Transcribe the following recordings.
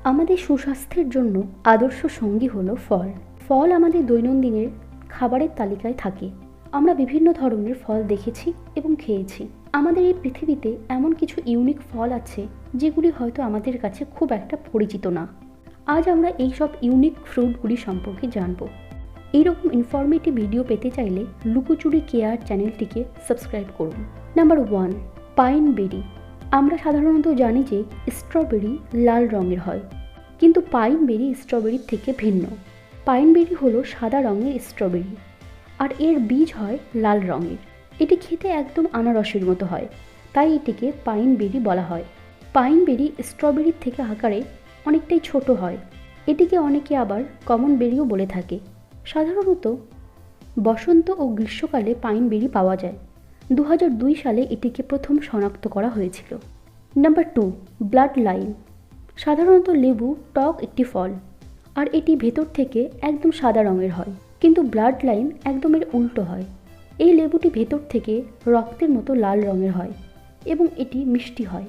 আমাদের সুস্বাস্থ্যের জন্য আদর্শ সঙ্গী হলো ফল। ফল আমাদের দৈনন্দিনের খাবারের তালিকায় থাকে। আমরা বিভিন্ন ধরনের ফল দেখেছি এবং খেয়েছি। আমাদের এই পৃথিবীতে এমন কিছু ইউনিক ফল আছে যেগুলি হয়তো আমাদের কাছে খুব একটা পরিচিত না। আজ আমরা এই সব ইউনিক ফ্রুটগুলি সম্পর্কে জানব। এইরকম ইনফরমেটিভ ভিডিও পেতে চাইলে লুকোচুরি কেয়ার চ্যানেলটিকে সাবস্ক্রাইব করুন। নাম্বার 1, পাইন বেরি। আমরা সাধারণত জানি যে স্ট্রবেরি লাল রঙের হয়, কিন্তু পাইন বেরি স্ট্রবেরির থেকে ভিন্ন। পাইন বেরি হলো সাদা রঙের স্ট্রবেরি, আর এর বীজ হয় লাল রঙের। এটি খেতে একদম আনারসের মতো হয়, তাই এটিকে পাইন বেরি বলা হয়। পাইন বেরি স্ট্রবেরির থেকে আকারে অনেকটাই ছোট হয়। এটিকে অনেকে আবার কমন বেরিও বলে থাকে। সাধারণত বসন্ত ও গ্রীষ্মকালে পাইন বেরি পাওয়া যায়। 2002 সালে এটিকে প্রথম শনাক্ত করা হয়েছিল। Number 2, blood lime. সাধারণত লেবু টক একটি ফল, আর এটি ভেতর থেকে একদম সাদা রঙের হয়, কিন্তু ব্লাড লাইম একদম এর উল্টো হয়। এই লেবুটি ভেতর থেকে রক্তের মতো লাল রঙের হয় এবং এটি মিষ্টি হয়।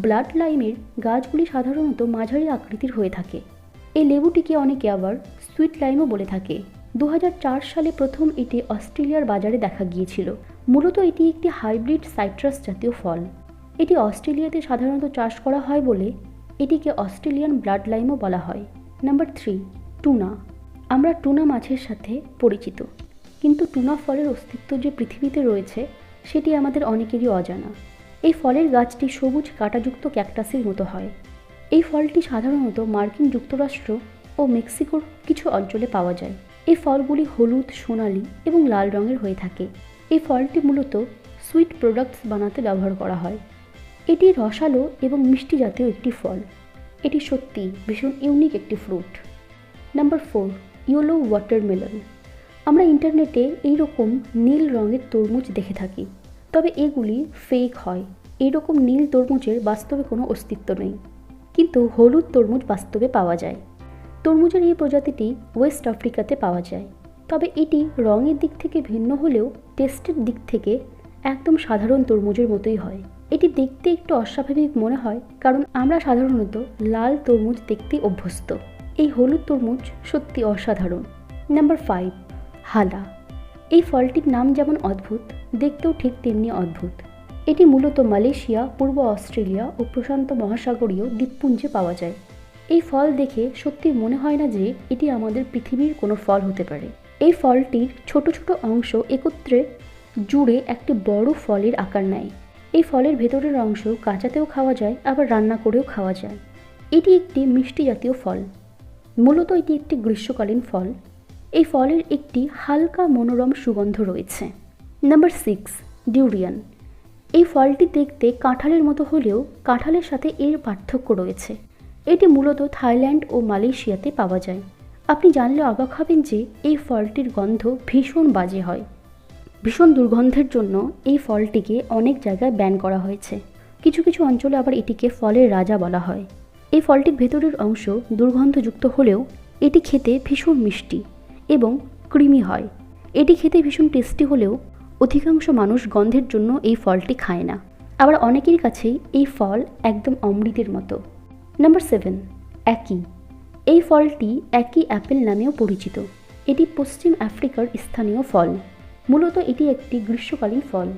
ব্লাড লাইমের গাছগুলি সাধারণত মাঝারি আকৃতির হয়ে থাকে। এই লেবুটিকে অনেকে আবার সুইট লাইমও বলে থাকে। 2004 সালে প্রথম এটি অস্ট্রেলিয়ার বাজারে দেখা গিয়েছিল। মূলত এটি একটি হাইব্রিড সাইট্রাস জাতীয় ফল। এটি অস্ট্রেলিয়াতে সাধারণত চাষ করা হয় বলে এটিকে অস্ট্রেলিয়ান ব্লাড লাইমও বলা হয়। Number 3, tuna. আমরা টুনা মাছের সাথে পরিচিত, কিন্তু টুনা ফলের অস্তিত্ব যে পৃথিবীতে রয়েছে সেটি আমাদের অনেকেরই অজানা। এই ফলের গাছটি সবুজ কাঁটাযুক্ত ক্যাকটাসের মতো হয়। এই ফলটি সাধারণত মার্কিন যুক্তরাষ্ট্র ও মেক্সিকোর কিছু অঞ্চলে পাওয়া যায়। এই ফলগুলি হলুদ, সোনালী এবং লাল রঙের হয়ে থাকে। এই ফলটি মূলত সুইট প্রোডাক্টস বানাতে ব্যবহার করা হয়। এটি রসালো এবং মিষ্টি জাতীয় একটি ফল। এটি সত্যি ভীষণ ইউনিক একটি ফ্রুট। Number 4, yellow watermelon. আমরা ইন্টারনেটে এইরকম নীল রঙের তরমুজ দেখে থাকি, তবে এগুলি ফেক হয়। এইরকম নীল তরমুজের বাস্তবে কোনো অস্তিত্ব নেই, কিন্তু হলুদ তরমুজ বাস্তবে পাওয়া যায়। তরমুজের এই প্রজাতিটি ওয়েস্ট আফ্রিকাতে পাওয়া যায়, তবে এটি রঙের দিক থেকে ভিন্ন হলেও টেস্টের দিক থেকে একদম সাধারণ তরমুজের মতোই হয়। এটি দেখতে একটু অস্বাভাবিক মনে হয় কারণ আমরা সাধারণত লাল তরমুজ দেখতে অভ্যস্ত। এই হলুদ তরমুজ সত্যি অসাধারণ। নাম্বার 5, হালা। এই ফলটির নাম যেমন অদ্ভুত, দেখতেও ঠিক তেমনি অদ্ভুত। এটি মূলত মালয়েশিয়া, পূর্ব অস্ট্রেলিয়া ও প্রশান্ত মহাসাগরীয় দ্বীপপুঞ্জে পাওয়া যায়। এই ফল দেখে সত্যি মনে হয় না যে এটি আমাদের পৃথিবীর কোনো ফল হতে পারে। এই ফলটির ছোট ছোট অংশ একত্রে জুড়ে একটি বড় ফলের আকার নেয়। এই ফলের ভেতরের অংশ কাঁচাতেও খাওয়া যায়, আবার রান্না করেও খাওয়া যায়। এটি একটি মিষ্টি জাতীয় ফল। মূলত এটি একটি গ্রীষ্মকালীন ফল। এই ফলের একটি হালকা মনোরম সুগন্ধ রয়েছে। নাম্বার 6, ডিউরিয়ান। এই ফলটি দেখতে কাঁঠালের মতো হলেও কাঁঠালের সাথে এর পার্থক্য রয়েছে। এটি মূলত থাইল্যান্ড ও মালয়েশিয়াতে পাওয়া যায়। আপনি জানলে অবাক হবেন যে এই ফলটির গন্ধ ভীষণ বাজে হয়। ভীষণ দুর্গন্ধের জন্য এই ফলটিকে অনেক জায়গায় ব্যান করা হয়েছে। কিছু কিছু অঞ্চলে আবার এটিকে ফলের রাজা বলা হয়। এই ফলটির ভেতরের অংশ দুর্গন্ধযুক্ত হলেও এটি খেতে ভীষণ মিষ্টি এবং ক্রিমি হয়। এটি খেতে ভীষণ টেস্টি হলেও অধিকাংশ মানুষ গন্ধের জন্য এই ফলটি খায় না। আবার অনেকের কাছেই এই ফল একদম অমৃতের মতো। নাম্বার 7, অ্যাকি। এই ফলটি অ্যাকি অ্যাপেল নামেও পরিচিত। এটি পশ্চিম আফ্রিকার স্থানীয় ফল। মূলত এটি একটি গ্রীষ্মকালীন ফল,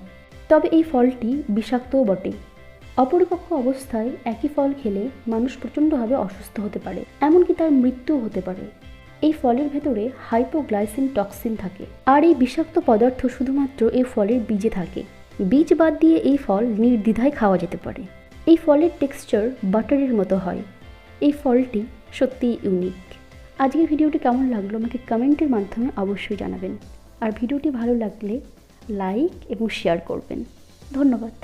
তবে এই ফলটি বিষাক্তও বটে। অপরিপক্ক অবস্থায় একই ফল খেলে মানুষ প্রচণ্ডভাবে অসুস্থ হতে পারে, এমনকি তার মৃত্যুও হতে পারে। এই ফলের ভেতরে হাইপোগ্লাইসিন টক্সিন থাকে, আর এই বিষাক্ত পদার্থ শুধুমাত্র এই ফলের বীজে থাকে। বীজ বাদ দিয়ে এই ফল নির্দ্বিধায় খাওয়া যেতে পারে। এই ফলের টেক্সচার বাটারের মতো হয়। এই ফলটি সত্যিই ইউনিক। আজকের ভিডিওটি কেমন লাগলো আমাকে কমেন্টের মাধ্যমে অবশ্যই জানাবেন, আর ভিডিওটি ভালো লাগলে লাইক এবং শেয়ার করবেন। ধন্যবাদ।